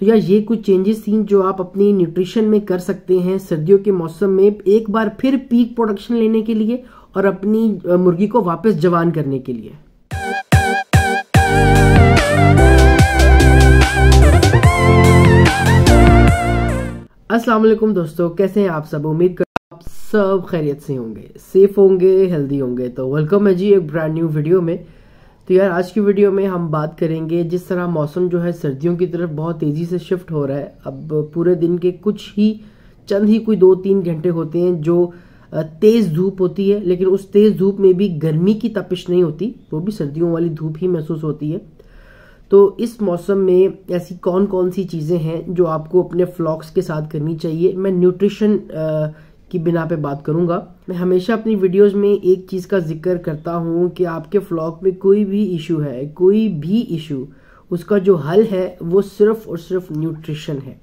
तो यार ये कुछ चेंजेस थी जो आप अपनी न्यूट्रिशन में कर सकते हैं सर्दियों के मौसम में एक बार फिर पीक प्रोडक्शन लेने के लिए और अपनी मुर्गी को वापस जवान करने के लिए। अस्सलाम वालेकुम दोस्तों, कैसे हैं आप सब। उम्मीद करता हूं आप सब खैरियत से होंगे, सेफ होंगे, हेल्दी होंगे। तो वेलकम है जी एक ब्रांड न्यू वीडियो में। तो यार आज की वीडियो में हम बात करेंगे जिस तरह मौसम जो है सर्दियों की तरफ बहुत तेज़ी से शिफ्ट हो रहा है। अब पूरे दिन के चंद ही कोई 2-3 घंटे होते हैं जो तेज़ धूप होती है, लेकिन उस तेज़ धूप में भी गर्मी की तपिश नहीं होती, वो भी सर्दियों वाली धूप ही महसूस होती है। तो इस मौसम में ऐसी कौन कौन सी चीज़ें हैं जो आपको अपने फ्लॉक्स के साथ करनी चाहिए। मैं न्यूट्रिशन की बिना पे बात करूंगा। मैं हमेशा अपनी वीडियोस में एक चीज़ का जिक्र करता हूं कि आपके फ्लॉक में कोई भी इशू है, कोई भी इशू, उसका जो हल है वो सिर्फ और सिर्फ न्यूट्रिशन है।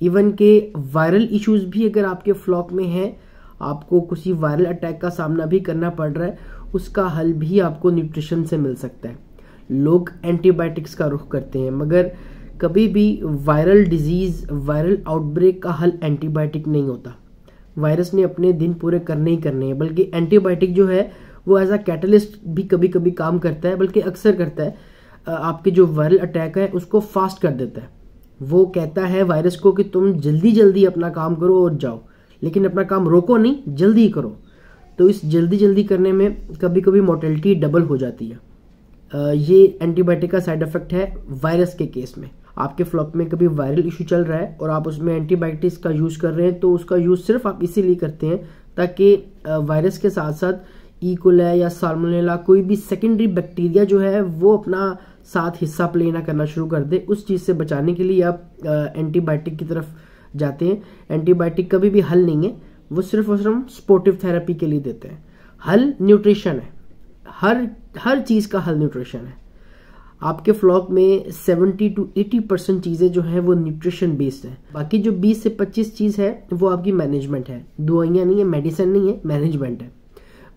इवन के वायरल इश्यूज भी अगर आपके फ्लॉक में है, आपको किसी वायरल अटैक का सामना भी करना पड़ रहा है, उसका हल भी आपको न्यूट्रिशन से मिल सकता है। लोग एंटीबायोटिक्स का रुख करते हैं, मगर कभी भी वायरल डिजीज, वायरल आउटब्रेक का हल एंटीबायोटिक नहीं होता। वायरस ने अपने दिन पूरे करने ही करने हैं, बल्कि एंटीबायोटिक जो है वो एज अ कैटलिस्ट भी कभी कभी काम करता है, बल्कि अक्सर करता है। आपके जो वायरल अटैक है उसको फास्ट कर देता है। वो कहता है वायरस को कि तुम जल्दी जल्दी अपना काम करो और जाओ, लेकिन अपना काम रोको नहीं, जल्दी करो। तो इस जल्दी जल्दी करने में कभी कभी मोर्टेलिटी डबल हो जाती है। ये एंटीबायोटिक का साइड इफेक्ट है वायरस के केस में। आपके फ्लॉक में कभी वायरल इशू चल रहा है और आप उसमें एंटीबायोटिक्स का यूज कर रहे हैं, तो उसका यूज सिर्फ आप इसीलिए करते हैं ताकि वायरस के साथ साथ ई कोलाई या साल्मोनेला, कोई भी सेकेंडरी बैक्टीरिया जो है वो अपना साथ हिस्सा प्ले ना करना शुरू कर दे। उस चीज से बचाने के लिए आप एंटीबायोटिक की तरफ जाते हैं। एंटीबायोटिक कभी भी हल नहीं है, वो सिर्फ और सिर्फ सपोर्टिव थेरेपी के लिए देते हैं। हल न्यूट्रिशन है, हर चीज का हल न्यूट्रिशन है। आपके फ्लॉक में 70 to 80% चीजें जो है वो न्यूट्रिशन बेस्ड है। बाकी जो 20 से 25 चीज है वो आपकी मैनेजमेंट है। दवाइयां नहीं है, मेडिसिन नहीं है, मैनेजमेंट है।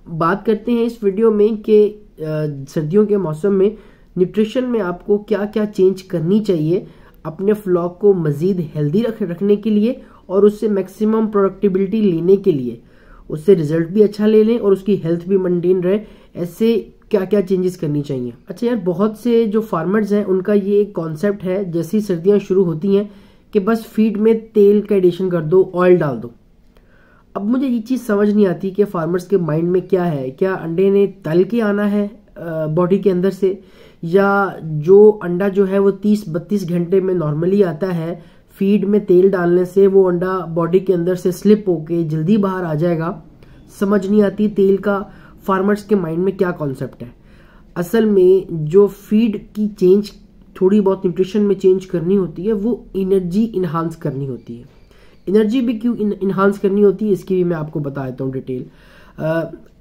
बात करते हैं इस वीडियो में कि सर्दियों के मौसम में न्यूट्रिशन में आपको क्या क्या चेंज करनी चाहिए अपने फ्लॉक को मजीद हेल्दी रखने के लिए और उससे मैक्सिमम प्रोडक्टिबिलिटी लेने के लिए, उससे रिजल्ट भी अच्छा ले लें और उसकी हेल्थ भी मेंटेन रहे। ऐसे क्या क्या चेंजेस करनी चाहिए। अच्छा यार, बहुत से जो फार्मर्स हैं उनका ये एक कॉन्सेप्ट है, जैसी सर्दियां शुरू होती हैं कि बस फीड में तेल का एडिशन कर दो, ऑयल डाल दो। अब मुझे ये चीज़ समझ नहीं आती कि फार्मर्स के माइंड में क्या है। क्या अंडे ने तल के आना है बॉडी के अंदर से, या जो अंडा जो है वो 30-32 घंटे में नॉर्मली आता है, फीड में तेल डालने से वो अंडा बॉडी के अंदर से स्लिप होके जल्दी बाहर आ जाएगा। समझ नहीं आती तेल का फार्मर्स के माइंड में क्या कॉन्सेप्ट है। असल में जो फीड की चेंज, थोड़ी बहुत न्यूट्रिशन में चेंज करनी होती है, वो एनर्जी इन्हांस करनी होती है। एनर्जी भी क्यों इन्हांस करनी होती है इसकी भी मैं आपको बता देता हूँ डिटेल।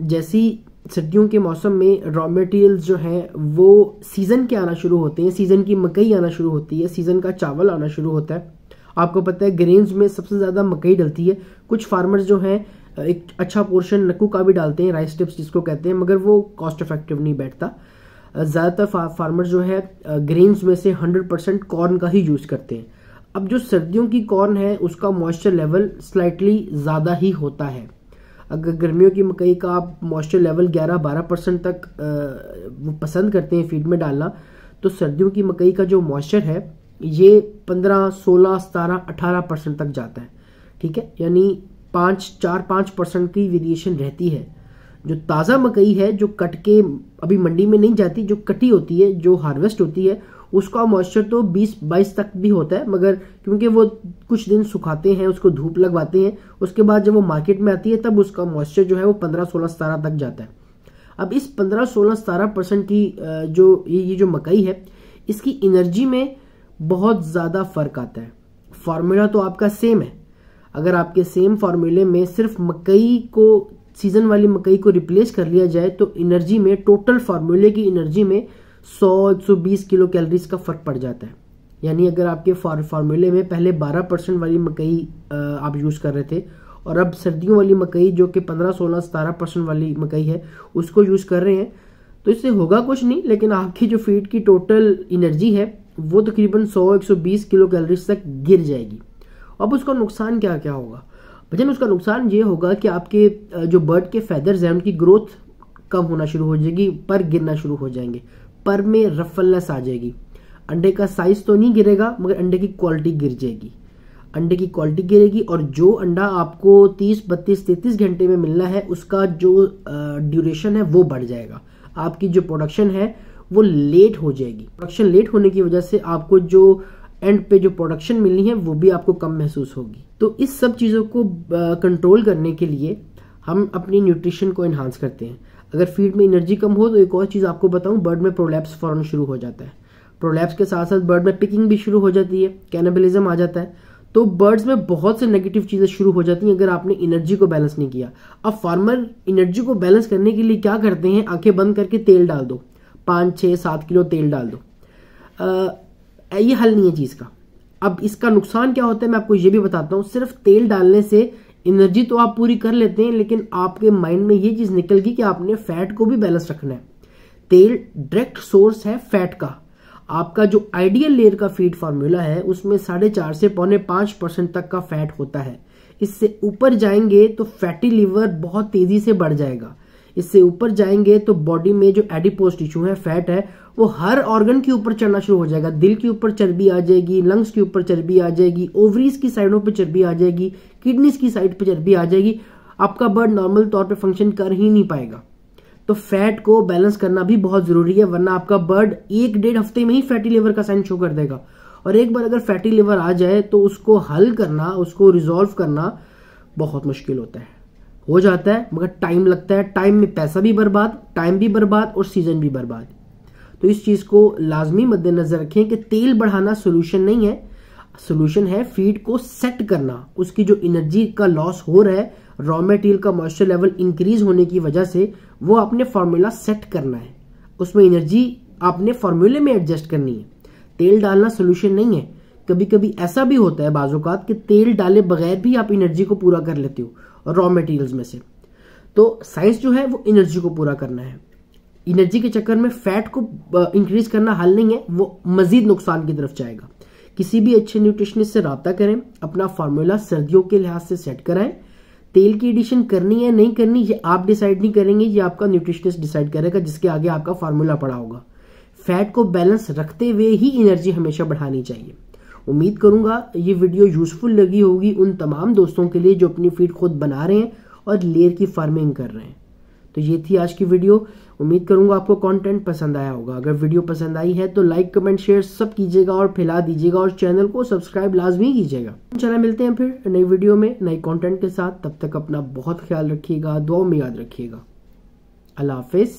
जैसी सर्दियों के मौसम में रॉ मटेरियल्स जो हैं वो सीजन के आना शुरू होते हैं। सीजन की मकई आना शुरू होती है, सीजन का चावल आना शुरू होता है। आपको पता है ग्रेन्स में सबसे ज्यादा मकई डलती है। कुछ फार्मर्स जो हैं एक अच्छा पोर्शन नक्कू का भी डालते हैं, राइस टिप्स जिसको कहते हैं, मगर वो कॉस्ट इफेक्टिव नहीं बैठता। ज़्यादातर फार्मर जो है ग्रेन्स में से 100% कॉर्न का ही यूज करते हैं। अब जो सर्दियों की कॉर्न है उसका मॉइस्चर लेवल स्लाइटली ज़्यादा ही होता है। अगर गर्मियों की मकई का आप मॉइस्चर लेवल 11-12% तक वो पसंद करते हैं फीड में डालना, तो सर्दियों की मकई का जो मॉइस्चर है ये 15, 16, 17, 18% तक जाता है। ठीक है, यानी 4-5% की वेरिएशन रहती है। जो ताज़ा मकई है, जो कट के अभी मंडी में नहीं जाती, जो कटी होती है, जो हार्वेस्ट होती है, उसका मॉइस्चर तो 20-22 तक भी होता है, मगर क्योंकि वो कुछ दिन सुखाते हैं, उसको धूप लगवाते हैं, उसके बाद जब वो मार्केट में आती है तब उसका मॉइस्चर जो है वो 15, 16, 17 तक जाता है। अब इस 15, 16, 17% की ये जो मकई है, इसकी एनर्जी में बहुत ज़्यादा फर्क आता है। फॉर्मूला तो आपका सेम है। अगर आपके सेम फार्मूले में सिर्फ मकई को, सीजन वाली मकई को रिप्लेस कर लिया जाए, तो एनर्जी में, टोटल फार्मूले की एनर्जी में 100-120 किलो कैलोरीज का फर्क पड़ जाता है। यानी अगर आपके फार्मूले में पहले 12% वाली मकई आप यूज कर रहे थे और अब सर्दियों वाली मकई जो कि 15, 16, 17% वाली मकई है उसको यूज कर रहे हैं, तो इससे होगा कुछ नहीं, लेकिन आपकी जो फीड की टोटल एनर्जी है वो तकरीबन 100-120 किलो कैलोरीज तक गिर जाएगी। अब उसका नुकसान क्या क्या होगा भजन? उसका नुकसान ये होगा कि आपके जो बर्ड के फेदर्स हैं उनकी ग्रोथ कम होना शुरू हो जाएगी, पर गिरना शुरू हो जाएंगे, पर में रफलनेस आ जाएगी। अंडे का साइज तो नहीं गिरेगा मगर अंडे की क्वालिटी गिर जाएगी, अंडे की क्वालिटी गिरेगी। और जो अंडा आपको 30, 32, 33 घंटे में मिलना है उसका जो ड्यूरेशन है वो बढ़ जाएगा। आपकी जो प्रोडक्शन है वो लेट हो जाएगी। प्रोडक्शन लेट होने की वजह से आपको जो एंड पे जो प्रोडक्शन मिलनी है वो भी आपको कम महसूस होगी। तो इस सब चीज़ों को कंट्रोल करने के लिए हम अपनी न्यूट्रिशन को इन्हांस करते हैं। अगर फीड में एनर्जी कम हो तो एक और चीज़ आपको बताऊं, बर्ड में प्रोलैप्स फौरन शुरू हो जाता है। प्रोलैप्स के साथ साथ बर्ड में पिकिंग भी शुरू हो जाती है, कैनिबलिज्म आ जाता है। तो बर्ड्स में बहुत से नेगेटिव चीज़ें शुरू हो जाती हैं अगर आपने एनर्जी को बैलेंस नहीं किया। अब फार्मर एनर्जी को बैलेंस करने के लिए क्या करते हैं, आंखें बंद करके तेल डाल दो, 5, 6, 7 किलो तेल डाल दो। ये हल नहीं है चीज़ का। अब इसका नुकसान क्या होता है मैं आपको ये भी बताता हूँ। सिर्फ तेल डालने से एनर्जी तो आप पूरी कर लेते हैं, लेकिन आपके माइंड में ये चीज़ निकल गई कि आपने फैट को भी बैलेंस रखना है। तेल डायरेक्ट सोर्स है फैट का। आपका जो आइडियल लेयर का फीड फार्मूला है उसमें 4.5 से 4.5% तक का फैट होता है। इससे ऊपर जाएंगे तो फैटी लिवर बहुत तेजी से बढ़ जाएगा। इससे ऊपर जाएंगे तो बॉडी में जो एडिपोज टिश्यू है, फैट है, वो हर ऑर्गन के ऊपर चढ़ना शुरू हो जाएगा। दिल के ऊपर चर्बी आ जाएगी, लंग्स के ऊपर चर्बी आ जाएगी, ओवरीज की साइडों पे चर्बी आ जाएगी, किडनीज की साइड पे चर्बी आ जाएगी। आपका बर्ड नॉर्मल तौर पे फंक्शन कर ही नहीं पाएगा। तो फैट को बैलेंस करना भी बहुत जरूरी है, वरना आपका बर्ड 1-1.5 हफ्ते में ही फैटी लिवर का साइन शो कर देगा। और एक बार अगर फैटी लिवर आ जाए तो उसको हल करना, उसको रिजॉल्व करना बहुत मुश्किल होता है। हो जाता है मगर टाइम लगता है। टाइम में पैसा भी बर्बाद, टाइम भी बर्बाद और सीजन भी बर्बाद। तो इस चीज को लाजमी मद्देनजर रखें कि तेल बढ़ाना सोल्यूशन नहीं है। सोल्यूशन है फीड को सेट करना। उसकी जो एनर्जी का लॉस हो रहा है, रॉ मटेरियल का मॉइस्चर लेवल इंक्रीज होने की वजह से, वो आपने फार्मूला सेट करना है। उसमें एनर्जी आपने फार्मूले में एडजस्ट करनी है। तेल डालना सोल्यूशन नहीं है। कभी कभी ऐसा भी होता है बाज़-औक़ात कि तेल डाले बगैर भी आप एनर्जी को पूरा कर लेते हो रॉ मटेरियल्स में से। तो साइंस जो है वो एनर्जी को पूरा करना है। एनर्जी के चक्कर में फैट को इंक्रीज करना हल नहीं है, वो मजीद नुकसान की तरफ जाएगा। किसी भी अच्छे न्यूट्रिशनिस्ट से रब्ता करें, अपना फार्मूला सर्दियों के लिहाज से सेट कराएं। तेल की एडिशन करनी है नहीं करनी ये आप डिसाइड नहीं करेंगे, ये आपका न्यूट्रिशनिस्ट डिसाइड करेगा जिसके आगे आपका फार्मूला पड़ा होगा। फैट को बैलेंस रखते हुए ही एनर्जी हमेशा बढ़ानी चाहिए। उम्मीद करूंगा ये वीडियो यूजफुल लगी होगी उन तमाम दोस्तों के लिए जो अपनी फीड खुद बना रहे हैं और लेयर की फार्मिंग कर रहे हैं। तो ये थी आज की वीडियो। उम्मीद करूंगा आपको कंटेंट पसंद आया होगा। अगर वीडियो पसंद आई है तो लाइक, कमेंट, शेयर सब कीजिएगा और फैला दीजिएगा और चैनल को सब्सक्राइब लाजमी कीजिएगा। चलो मिलते हैं फिर नई वीडियो में नई कंटेंट के साथ। तब तक अपना बहुत ख्याल रखिएगा, दुआ में याद रखिएगा। अल्लाह हाफिज।